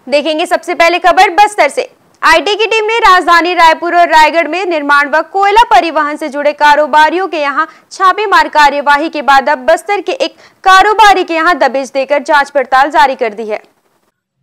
देखेंगे सबसे पहले खबर बस्तर से। आईटी की टीम ने राजधानी रायपुर और रायगढ़ में निर्माण व कोयला परिवहन से जुड़े कारोबारियों के यहां छापेमार कार्यवाही के बाद अब बस्तर के एक कारोबारी के यहां दबिश देकर जांच पड़ताल जारी कर दी है।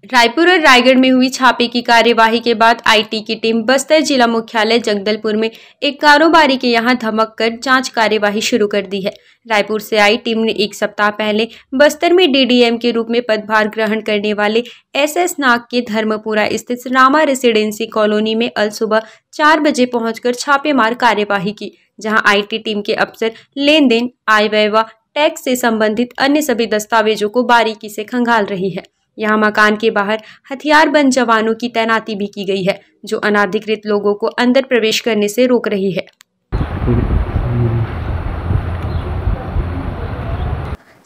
रायपुर और रायगढ़ में हुई छापे की कार्यवाही के बाद आईटी की टीम बस्तर जिला मुख्यालय जगदलपुर में एक कारोबारी के यहां धमक कर जांच कार्यवाही शुरू कर दी है। रायपुर से आई टीम ने एक सप्ताह पहले बस्तर में डीडीएम के रूप में पदभार ग्रहण करने वाले एसएस नाग के धर्मपुरा स्थित रामा रेसिडेंसी कॉलोनी में अल सुबह 4 बजे पहुंचकर छापेमार कार्यवाही की, जहां आईटी टीम के अफसर लेन देन, आय व्यय व टैक्स से संबंधित अन्य सभी दस्तावेजों को बारीकी से खंगाल रही है। यहाँ मकान के बाहर हथियारबंद जवानों की तैनाती भी की गई है, जो अनाधिकृत लोगों को अंदर प्रवेश करने से रोक रही है।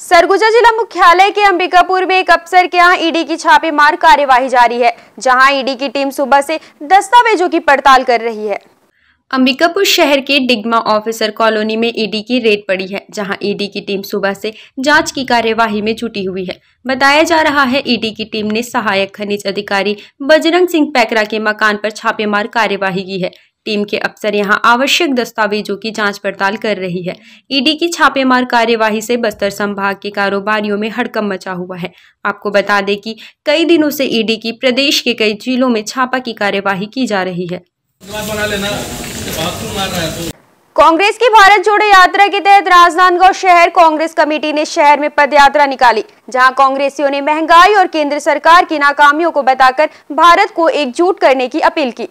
सरगुजा जिला मुख्यालय के अंबिकापुर में एक अफसर के यहाँ ईडी की छापेमार कार्यवाही जारी है, जहां ईडी की टीम सुबह से दस्तावेजों की पड़ताल कर रही है। अंबिकापुर शहर के डिग्मा ऑफिसर कॉलोनी में ईडी की रेड पड़ी है, जहां ईडी की टीम सुबह से जांच की कार्यवाही में जुटी हुई है। बताया जा रहा है ईडी की टीम ने सहायक खनिज अधिकारी बजरंग सिंह पैकरा के मकान पर छापेमार कार्यवाही की है। टीम के अफसर यहां आवश्यक दस्तावेजों की जांच पड़ताल कर रही है। ईडी की छापेमार कार्यवाही से बस्तर संभाग के कारोबारियों में हड़कंप मचा हुआ है। आपको बता दें कि कई दिनों से ईडी की प्रदेश के कई जिलों में छापा की कार्यवाही की जा रही है। कांग्रेस की भारत जोड़ो यात्रा के तहत राजनांदगांव शहर कांग्रेस कमेटी ने शहर में पदयात्रा निकाली, जहां कांग्रेसियों ने महंगाई और केंद्र सरकार की नाकामियों को बताकर भारत को एकजुट करने की अपील की।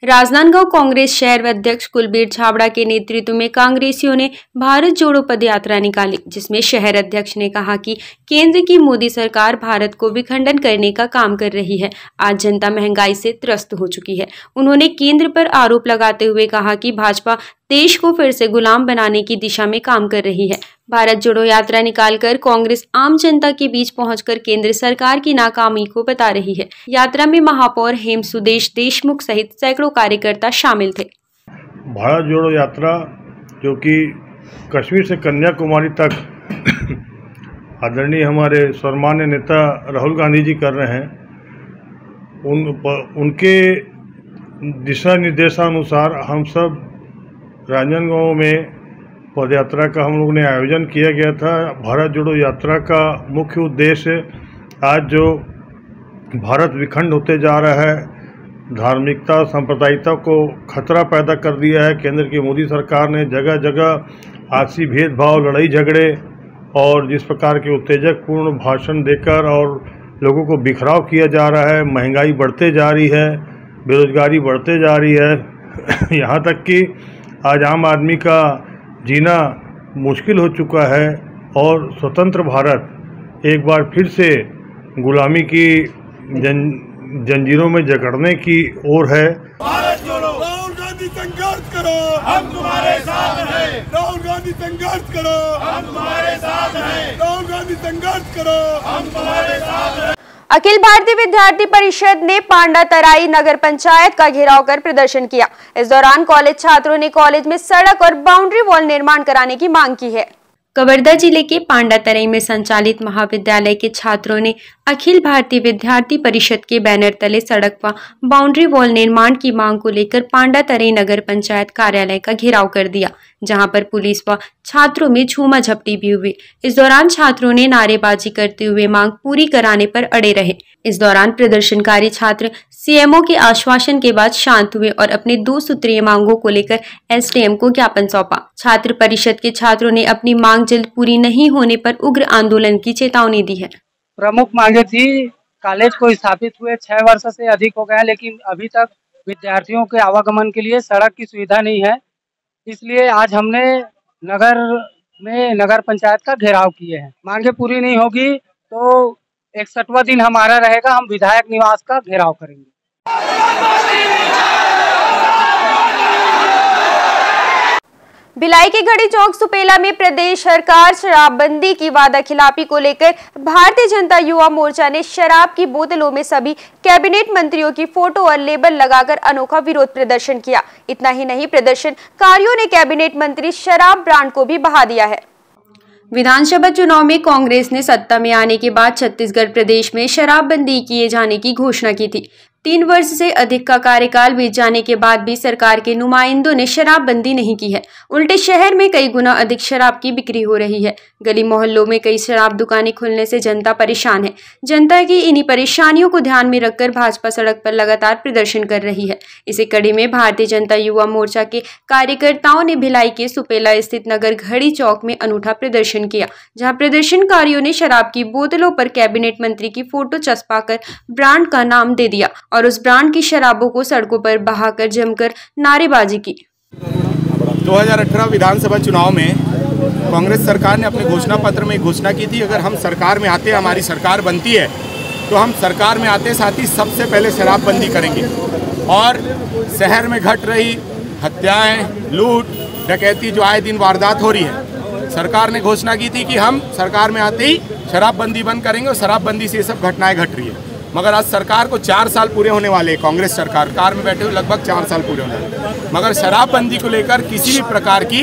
राजनांदगांव कांग्रेस शहर अध्यक्ष कुलबीर छाबड़ा के नेतृत्व में कांग्रेसियों ने भारत जोड़ो पदयात्रा निकाली, जिसमें शहर अध्यक्ष ने कहा कि केंद्र की मोदी सरकार भारत को विखंडन करने का काम कर रही है। आज जनता महंगाई से त्रस्त हो चुकी है। उन्होंने केंद्र पर आरोप लगाते हुए कहा कि भाजपा देश को फिर से गुलाम बनाने की दिशा में काम कर रही है। भारत जोड़ो यात्रा निकालकर कांग्रेस आम जनता के बीच पहुंचकर केंद्र सरकार की नाकामी को बता रही है। यात्रा में महापौर हेम सुदेश देशमुख सहित सैकड़ों कार्यकर्ता शामिल थे। भारत जोड़ो यात्रा जो कि कश्मीर से कन्याकुमारी तक आदरणीय हमारे सम्मान्य नेता राहुल गांधी जी कर रहे हैं, उनके दिशा निर्देशानुसार हम सब राजनांदगांव में पदयात्रा का हम लोगों ने आयोजन किया गया था। भारत जोड़ो यात्रा का मुख्य उद्देश्य आज जो भारत विखंड होते जा रहा है, धार्मिकता सांप्रदायिकता को खतरा पैदा कर दिया है। केंद्र की मोदी सरकार ने जगह जगह आपसी भेदभाव, लड़ाई झगड़े और जिस प्रकार के उत्तेजकपूर्ण भाषण देकर और लोगों को बिखराव किया जा रहा है, महंगाई बढ़ते जा रही है, बेरोजगारी बढ़ते जा रही है, यहाँ तक कि आज आम आदमी का जीना मुश्किल हो चुका है और स्वतंत्र भारत एक बार फिर से गुलामी की जंजीरों में जकड़ने की ओर है। भारत जोड़ो, राहुल गांधी संघर्ष करो, हम तुम्हारे साथ हैं। राहुल गांधी संघर्ष करो, हम तुम्हारे साथ हैं। राहुल गांधी संघर्ष करो, हम तुम्हारे साथ हैं। अखिल भारतीय विद्यार्थी परिषद ने पांडा तराई नगर पंचायत का घेराव कर प्रदर्शन किया। इस दौरान कॉलेज छात्रों ने कॉलेज में सड़क और बाउंड्री वॉल निर्माण कराने की मांग की है। कवर्धा जिले के पांडा तराई में संचालित महाविद्यालय के छात्रों ने अखिल भारतीय विद्यार्थी परिषद के बैनर तले सड़क व बाउंड्री वॉल निर्माण की मांग को लेकर पांडा तराई नगर पंचायत कार्यालय का घेराव कर दिया, जहां पर पुलिस व छात्रों में झूमा झपटी भी हुई। इस दौरान छात्रों ने नारेबाजी करते हुए मांग पूरी कराने पर अड़े रहे। इस दौरान प्रदर्शनकारी छात्र सीएमओ के आश्वासन के बाद शांत हुए और अपने 2 सूत्रीय मांगों को लेकर एसडीएम को ज्ञापन सौंपा। छात्र परिषद के छात्रों ने अपनी मांग जल्द पूरी नहीं होने पर उग्र आंदोलन की चेतावनी दी है। प्रमुख मांगे थी, कॉलेज को स्थापित हुए 6 वर्ष से अधिक हो गए, लेकिन अभी तक विद्यार्थियों के आवागमन के लिए सड़क की सुविधा नहीं है। इसलिए आज हमने नगर पंचायत का घेराव किए हैं। मांगे पूरी नहीं होगी तो 61वां दिन हमारा रहेगा, हम विधायक निवास का घेराव करेंगे। भिलाई के घड़ी चौक सुपेला में प्रदेश सरकार शराबबंदी की वादा खिलाफी को लेकर भारतीय जनता युवा मोर्चा ने शराब की बोतलों में सभी कैबिनेट मंत्रियों की फोटो और लेबल लगाकर अनोखा विरोध प्रदर्शन किया। इतना ही नहीं, प्रदर्शनकारियों ने कैबिनेट मंत्री शराब ब्रांड को भी बहा दिया है। विधानसभा चुनाव में कांग्रेस ने सत्ता में आने के बाद छत्तीसगढ़ प्रदेश में शराबबंदी किए जाने की घोषणा की थी। 3 वर्ष से अधिक का कार्यकाल बीत जाने के बाद भी सरकार के नुमाइंदों ने शराबबंदी नहीं की है। उल्टे शहर में कई गुना अधिक शराब की बिक्री हो रही है। गली मोहल्लों में कई शराब दुकानें खुलने से जनता परेशान है। जनता की इन्हीं परेशानियों को ध्यान में रखकर भाजपा सड़क पर लगातार प्रदर्शन कर रही है। इसी कड़ी में भारतीय जनता युवा मोर्चा के कार्यकर्ताओं ने भिलाई के सुपेला स्थित नगर घड़ी चौक में अनूठा प्रदर्शन किया, जहां प्रदर्शनकारियों ने शराब की बोतलों पर कैबिनेट मंत्री की फोटो चस्पाकर ब्रांड का नाम दे दिया और उस ब्रांड की शराबों को सड़कों पर बहाकर जमकर नारेबाजी की। 2018 विधानसभा चुनाव में कांग्रेस सरकार ने अपने घोषणा पत्र में घोषणा की थी, अगर हम सरकार में आते, हमारी सरकार बनती है तो हम सरकार में आते साथ ही सबसे पहले शराबबंदी करेंगे। और शहर में घट रही हत्याएं, लूट, डकैती जो आए दिन वारदात हो रही है, सरकार ने घोषणा की थी कि हम सरकार में आते ही शराबबंदी बंद करेंगे और शराबबंदी से ये सब घटनाएं घट रही है। मगर आज सरकार को 4 साल पूरे होने वाले, कांग्रेस सरकार कार में बैठे हुए लगभग 4 साल पूरे होने वाले, मगर शराबबंदी को लेकर किसी भी प्रकार की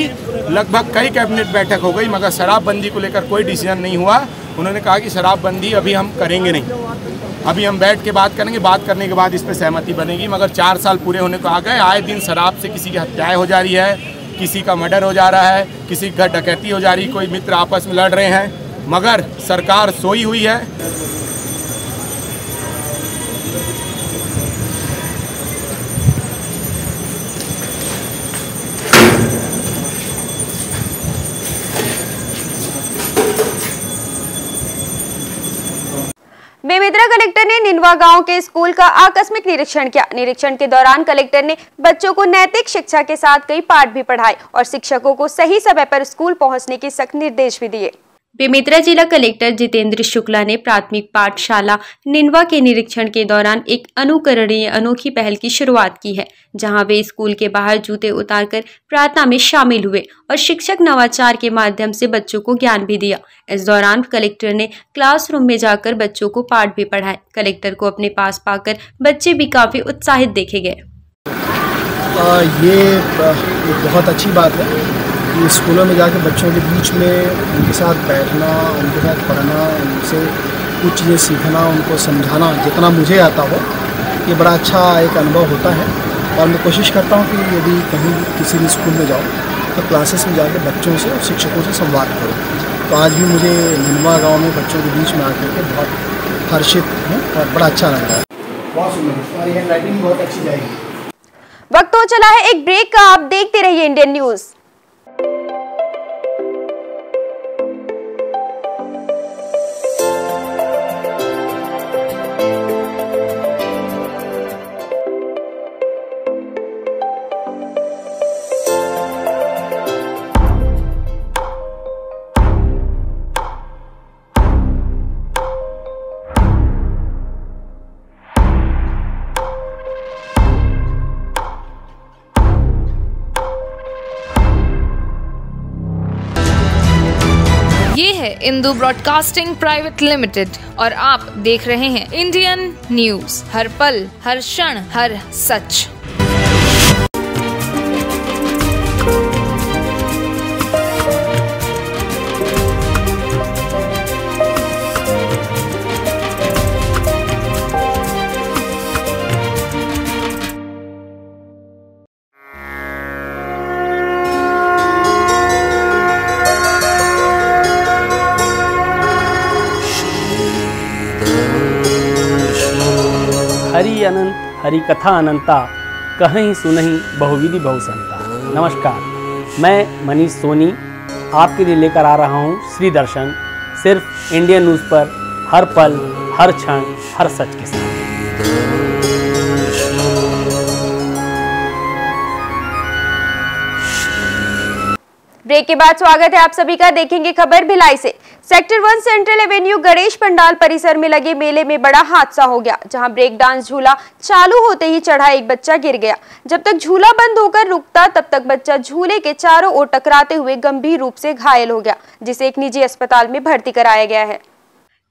लगभग कई कैबिनेट बैठक हो गई, मगर शराबबंदी को लेकर कोई डिसीजन नहीं हुआ। उन्होंने कहा कि शराबबंदी अभी हम करेंगे नहीं, अभी हम बैठ के बात करेंगे, बात करने के बाद इस पर सहमति बनेगी। मगर 4 साल पूरे होने को आ गए, आए दिन शराब से किसी की हत्याएं हो जा रही है, किसी का मर्डर हो जा रहा है, किसी की डकैती हो जा रही है, कोई मित्र आपस में लड़ रहे हैं, मगर सरकार सोई हुई है। बेमेतरा कलेक्टर ने निनवा गांव के स्कूल का आकस्मिक निरीक्षण किया। निरीक्षण के दौरान कलेक्टर ने बच्चों को नैतिक शिक्षा के साथ कई पाठ भी पढ़ाए और शिक्षकों को सही समय पर स्कूल पहुंचने के सख्त निर्देश भी दिए। बेमेतरा जिला कलेक्टर जितेंद्र शुक्ला ने प्राथमिक पाठशाला निनवा के निरीक्षण के दौरान एक अनुकरणीय अनोखी पहल की शुरुआत की है, जहां वे स्कूल के बाहर जूते उतारकर प्रार्थना में शामिल हुए और शिक्षक नवाचार के माध्यम से बच्चों को ज्ञान भी दिया। इस दौरान कलेक्टर ने क्लासरूम में जाकर बच्चों को पाठ भी पढ़ाए। कलेक्टर को अपने पास पाकर बच्चे भी काफी उत्साहित देखे गए। ये बहुत अच्छी बात है कि स्कूलों में जाकर बच्चों के बीच में उनके साथ बैठना, उनके साथ पढ़ना, उनसे कुछ चीज़ें सीखना, उनको समझाना जितना मुझे आता हो, ये बड़ा अच्छा एक अनुभव होता है। और मैं कोशिश करता हूँ कि यदि कहीं किसी भी स्कूल में जाऊँ तो क्लासेस में जाकर बच्चों से और शिक्षकों से संवाद करूँ। तो आज भी मुझे निनवा गाँव में बच्चों के बीच में आकर के बहुत हर्षित हूँ और बड़ा अच्छा लग रहा है। बहुत सुंदर, हमारी हैंड राइटिंग बहुत अच्छी जाएगी। वक्त हो चला है एक ब्रेक का, आप देखते रहिए इंडियन न्यूज। ये है इंदू ब्रॉडकास्टिंग प्राइवेट लिमिटेड और आप देख रहे हैं इंडियन न्यूज, हर पल, हर क्षण, हर सच। हरि अनंत हरि कथा अनंता, कहीं सुनहि बहुविधि बहुसंता। नमस्कार, मैं मनीष सोनी आपके लिए लेकर आ रहा हूँ श्री दर्शन, सिर्फ इंडियन न्यूज़ पर हर पल, हर क्षण, हर सच के साथ। ब्रेक के बाद स्वागत है आप सभी का। देखेंगे खबर भिलाई से। Sector 1 central Avenue Ganesh pandal परिसर में लगे मेले में बड़ा हादसा हो गया, जहां ब्रेक डांस झूला चालू होते ही चढ़ा एक बच्चा गिर गया। जब तक झूला बंद होकर रुकता तब तक बच्चा झूले के चारों ओर टकराते हुए गंभीर रूप से घायल हो गया, जिसे एक निजी अस्पताल में भर्ती कराया गया है।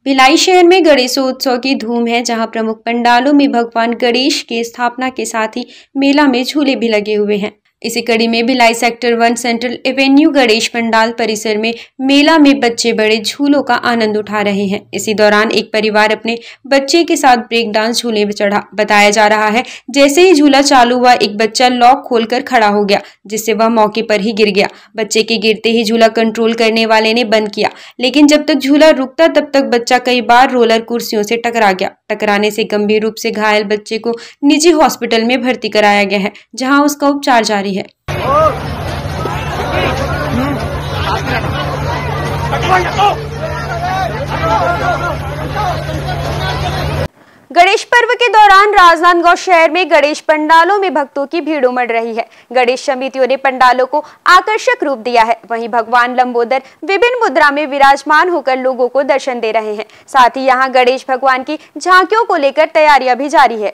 भिलाई शहर में गणेशोत्सव की धूम है, जहां प्रमुख पंडालों में भगवान गणेश के स्थापना के साथ ही मेला में झूले भी लगे हुए हैं। इसी कड़ी में Bhilai sector 1 central Avenue Ganesh pandal परिसर में मेला में बच्चे बड़े झूलों का आनंद उठा रहे हैं। इसी दौरान एक परिवार अपने बच्चे के साथ ब्रेक डांस झूले में चढ़ा। बताया जा रहा है जैसे ही झूला चालू हुआ एक बच्चा लॉक खोलकर खड़ा हो गया, जिससे वह मौके पर ही गिर गया। बच्चे के गिरते ही झूला कंट्रोल करने वाले ने बंद किया, लेकिन जब तक झूला रुकता तब तक बच्चा कई बार रोलर कुर्सियों से टकरा गया। टकराने से गंभीर रूप से घायल बच्चे को निजी हॉस्पिटल में भर्ती कराया गया है, जहां उसका उपचार जारी है। गणेश पर्व के दौरान राजनांदगांव शहर में गणेश पंडालों में भक्तों की भीड़ उमड़ रही है। गणेश समितियों ने पंडालों को आकर्षक रूप दिया है। वहीं भगवान लंबोदर विभिन्न मुद्रा में विराजमान होकर लोगों को दर्शन दे रहे हैं। साथ ही यहां गणेश भगवान की झांकियों को लेकर तैयारियां भी जारी है।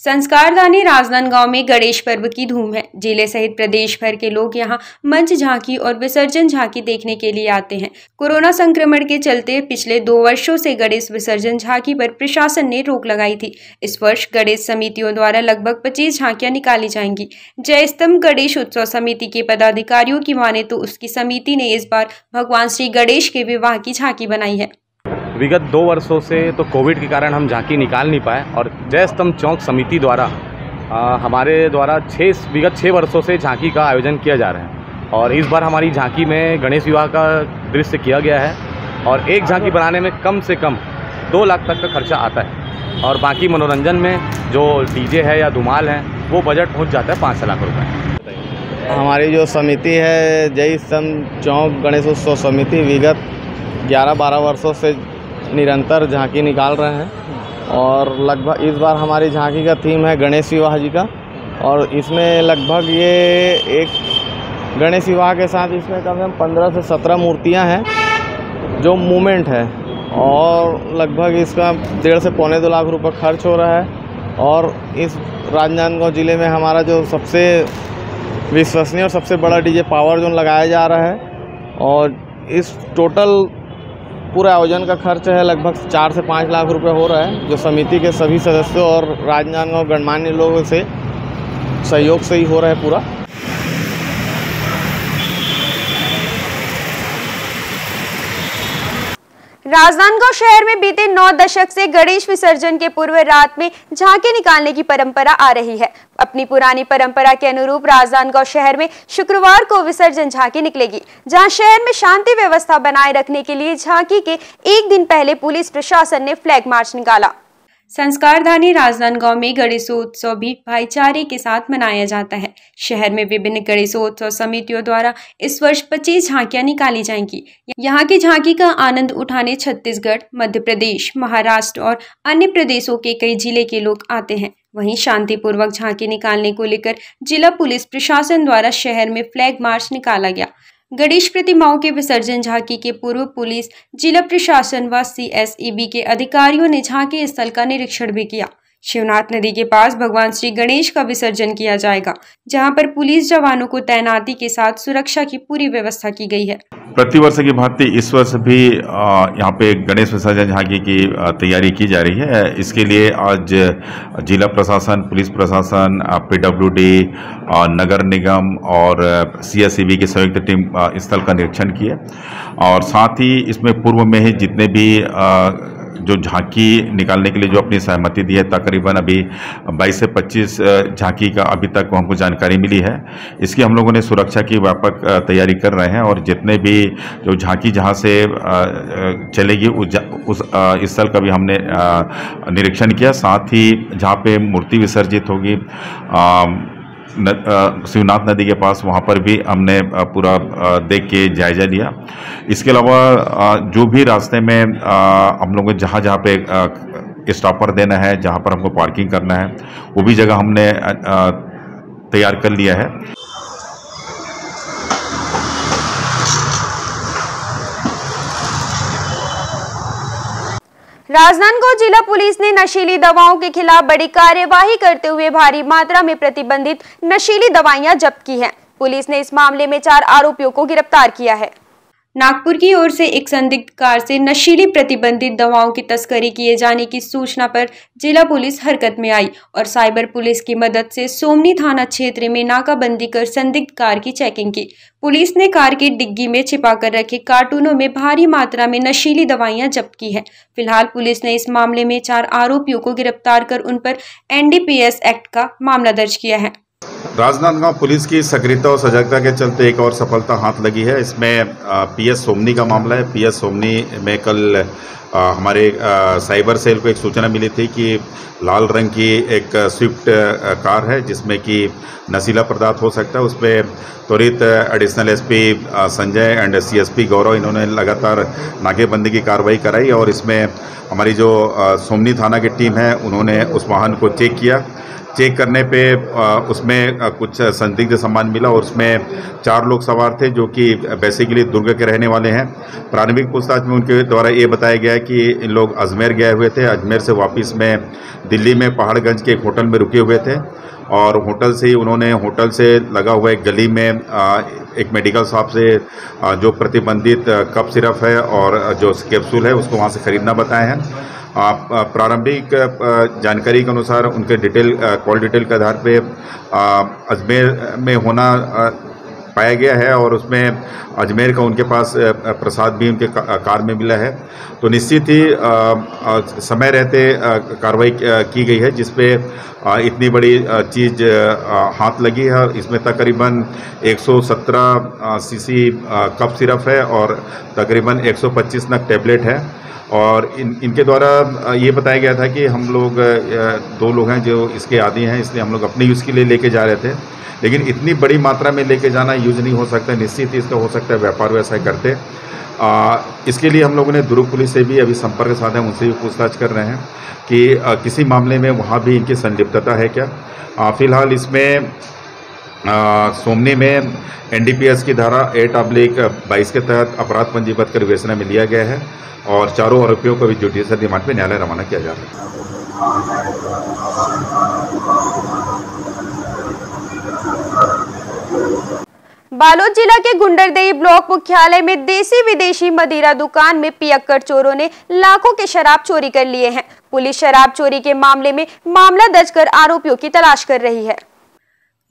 संस्कारधानी राजनांदगांव में गणेश पर्व की धूम है। जिले सहित प्रदेश भर के लोग यहां मंच झांकी और विसर्जन झांकी देखने के लिए आते हैं। कोरोना संक्रमण के चलते पिछले 2 वर्षों से गणेश विसर्जन झांकी पर प्रशासन ने रोक लगाई थी। इस वर्ष गणेश समितियों द्वारा लगभग 25 झांकियां निकाली जाएंगी। जय स्तंभ गणेश उत्सव समिति के पदाधिकारियों की माने तो उसकी समिति ने इस बार भगवान श्री गणेश के विवाह की झांकी बनाई है। विगत 2 वर्षों से तो कोविड के कारण हम झांकी निकाल नहीं पाए और जय स्तंभ चौक समिति द्वारा हमारे द्वारा विगत 6 वर्षों से झांकी का आयोजन किया जा रहा है और इस बार हमारी झांकी में गणेश विवाह का दृश्य किया गया है और एक झांकी बनाने में कम से कम 2 लाख तक का खर्चा आता है और बाकी मनोरंजन में जो डीजे है या धुमाल है वो बजट पहुँच जाता है 5 लाख रुपये। हमारी जो समिति है जय स्तंभ चौक गणेश उत्सव समिति विगत 11-12 वर्षों से निरंतर झांकी निकाल रहे हैं और लगभग इस बार हमारी झांकी का थीम है गणेश विवाह जी का और इसमें लगभग ये एक गणेश विवाह के साथ इसमें कम से कम 15 से 17 मूर्तियां हैं जो मूवमेंट है और लगभग इसका 1.5 से पौने 2 लाख रुपए खर्च हो रहा है और इस राजनांदगांव ज़िले में हमारा जो सबसे विश्वसनीय और सबसे बड़ा डीजे पावर जोन लगाया जा रहा है और इस टोटल पूरा आयोजन का खर्च है लगभग 4 से 5 लाख रुपए हो रहा है, जो समिति के सभी सदस्यों और राजनांदगांव गणमान्य लोगों से सहयोग से ही हो रहा है पूरा। राजनांदगांव शहर में बीते 9 दशक से गणेश विसर्जन के पूर्व रात में झांकी निकालने की परंपरा आ रही है। अपनी पुरानी परंपरा के अनुरूप राजनांदगांव शहर में शुक्रवार को विसर्जन झांकी निकलेगी, जहां शहर में शांति व्यवस्था बनाए रखने के लिए झांकी के एक दिन पहले पुलिस प्रशासन ने फ्लैग मार्च निकाला। संस्कारधानी राजनांदगांव में गणेशोत्सव भी भाईचारे के साथ मनाया जाता है। शहर में विभिन्न गणेशोत्सव समितियों द्वारा इस वर्ष 25 झांकियां निकाली जाएंगी। यहां की झांकी का आनंद उठाने छत्तीसगढ़, मध्य प्रदेश, महाराष्ट्र और अन्य प्रदेशों के कई जिले के लोग आते हैं। वहीं शांतिपूर्वक झांकी निकालने को लेकर जिला पुलिस प्रशासन द्वारा शहर में फ्लैग मार्च निकाला गया। गणेश प्रतिमाओं के विसर्जन झांकी के पूर्व पुलिस, जिला प्रशासन व CSEB के अधिकारियों ने झांकी स्थल का निरीक्षण भी किया। शिवनाथ नदी के पास भगवान श्री गणेश का विसर्जन किया जाएगा, जहां पर पुलिस जवानों को तैनाती के साथ सुरक्षा की पूरी व्यवस्था की गई है। प्रतिवर्ष की भांति इस वर्ष भी यहाँ पे गणेश विसर्जन झांकी की तैयारी की जा रही है। इसके लिए आज जिला प्रशासन, पुलिस प्रशासन, PWD, नगर निगम और CSEB की संयुक्त टीम स्थल का निरीक्षण की है और साथ ही इसमें पूर्व में ही जितने भी जो झांकी निकालने के लिए जो अपनी सहमति दी है, तकरीबन अभी 22 से 25 झांकी का अभी तक हमको जानकारी मिली है। इसकी हम लोगों ने सुरक्षा की व्यापक तैयारी कर रहे हैं और जितने भी जो झांकी जहां से चलेगी उस स्थल का भी हमने निरीक्षण किया। साथ ही जहां पे मूर्ति विसर्जित होगी शिवनाथ नदी के पास, वहाँ पर भी हमने पूरा देख के जायजा लिया। इसके अलावा जो भी रास्ते में हम लोगों को जहाँ जहाँ पे स्टॉपर देना है, जहाँ पर हमको पार्किंग करना है, वो भी जगह हमने तैयार कर लिया है। राजनांदगांव जिला पुलिस ने नशीली दवाओं के खिलाफ बड़ी कार्यवाही करते हुए भारी मात्रा में प्रतिबंधित नशीली दवाइयां जब्त की हैं। पुलिस ने इस मामले में 4 आरोपियों को गिरफ्तार किया है। नागपुर की ओर से एक संदिग्ध कार से नशीली प्रतिबंधित दवाओं की तस्करी किए जाने की सूचना पर जिला पुलिस हरकत में आई और साइबर पुलिस की मदद से सोमनी थाना क्षेत्र में नाकाबंदी कर संदिग्ध कार की चेकिंग की। पुलिस ने कार की डिग्गी में छिपाकर रखे कार्टूनों में भारी मात्रा में नशीली दवाइयां जब्त की है। फिलहाल पुलिस ने इस मामले में 4 आरोपियों को गिरफ्तार कर उन पर NDPS एक्ट का मामला दर्ज किया है। राजनांदगांव पुलिस की सक्रियता और सजगता के चलते एक और सफलता हाथ लगी है। इसमें PS सोमनी का मामला है। PS सोमनी में कल हमारे साइबर सेल को एक सूचना मिली थी कि लाल रंग की एक स्विफ्ट कार है जिसमें कि नशीला पदार्थ हो सकता है। उस पर त्वरित additional SP Sanjay and CSP गौरव इन्होंने लगातार नाकेबंदी की कार्रवाई कराई और इसमें हमारी जो सोमनी थाना की टीम है उन्होंने उस वाहन को चेक किया। चेक करने पे उसमें कुछ संदिग्ध सामान मिला और उसमें 4 लोग सवार थे जो कि बेसिकली दुर्ग के रहने वाले हैं। प्रारंभिक पूछताछ में उनके द्वारा ये बताया गया है कि इन लोग अजमेर गए हुए थे। अजमेर से वापस में दिल्ली में पहाड़गंज के एक होटल में रुके हुए थे और होटल से ही उन्होंने होटल से लगा हुआ एक गली में एक मेडिकल शॉप से जो प्रतिबंधित कफ सिरप है और जो कैप्सूल है उसको वहाँ से खरीदना बताया है। प्रारंभिक जानकारी के अनुसार उनके कॉल डिटेल के आधार पे अजमेर में होना पाया गया है और उसमें अजमेर का उनके पास प्रसाद भी उनके कार में मिला है। तो निश्चित ही समय रहते कार्रवाई की गई है जिसपे इतनी बड़ी चीज़ हाथ लगी है। इसमें तकरीबन 117 सीसी कफ सिरप है और तकरीबन 125 नग टेबलेट है और इनके द्वारा ये बताया गया था कि हम लोग 2 लोग हैं जो इसके आदी हैं, इसलिए हम लोग अपने यूज़ के लिए लेके जा रहे थे, लेकिन इतनी बड़ी मात्रा में लेके जाना यूज़ नहीं हो सकता। निश्चित ही इसका हो सकता है व्यापार व्यवसाय करते। इसके लिए हम लोगों ने दुर्ग पुलिस से भी अभी संपर्क साधा है, उनसे भी पूछताछ कर रहे हैं कि किसी मामले में वहाँ भी इनकी संलिप्तता है क्या। फिलहाल इसमें सोमनी में NDPS की धारा 8/22 के तहत अपराध पंजीबद्ध कर विवेचना में लिया गया है और 4 आरोपियों को भी जुडिशियल रिमांड पे न्यायालय रवाना किया जा रहा है। बालोद जिला के गुंडरदेही ब्लॉक मुख्यालय में देसी विदेशी मदिरा दुकान में पियक्कड़ चोरों ने लाखों के शराब चोरी कर लिए हैं। पुलिस शराब चोरी के मामले में मामला दर्ज कर आरोपियों की तलाश कर रही है।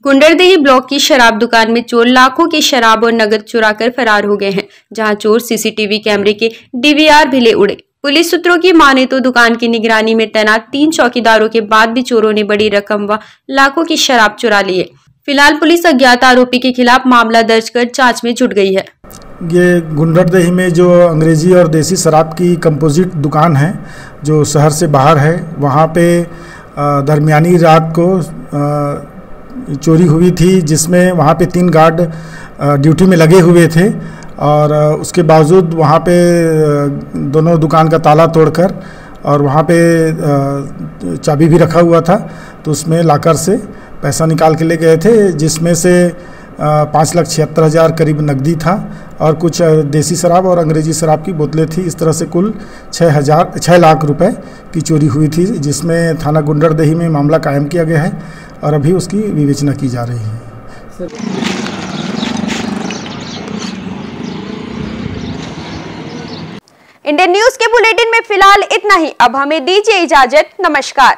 गुंडरदेही ब्लॉक की शराब दुकान में चोर लाखों की शराब और नगद चुराकर फरार हो गए हैं, जहां चोर CCTV कैमरे के DVR भी ले उड़े। पुलिस सूत्रों की माने तो दुकान की निगरानी में तैनात 3 चौकीदारों के बाद भी चोरों ने बड़ी रकम व लाखों की शराब चुरा ली है। फिलहाल पुलिस अज्ञात आरोपी के खिलाफ मामला दर्ज कर जांच में जुट गई है। ये गुंडरदेही में जो अंग्रेजी और देसी शराब की कंपोजिट दुकान है जो शहर से बाहर है, वहाँ पे दरमियानी रात को चोरी हुई थी, जिसमें वहाँ पे 3 गार्ड ड्यूटी में लगे हुए थे और उसके बावजूद वहाँ पे दोनों दुकान का ताला तोड़कर और वहाँ पे चाबी भी रखा हुआ था, तो उसमें लाकर से पैसा निकाल के ले गए थे, जिसमें से 5,76,000 करीब नकदी था और कुछ देसी शराब और अंग्रेजी शराब की बोतलें थी। इस तरह से कुल 6 लाख रुपए की चोरी हुई थी, जिसमें थाना गुंडरदेही में मामला कायम किया गया है और अभी उसकी विवेचना की जा रही है। इंडियन न्यूज के बुलेटिन में फिलहाल इतना ही। अब हमें दीजिए इजाजत। नमस्कार।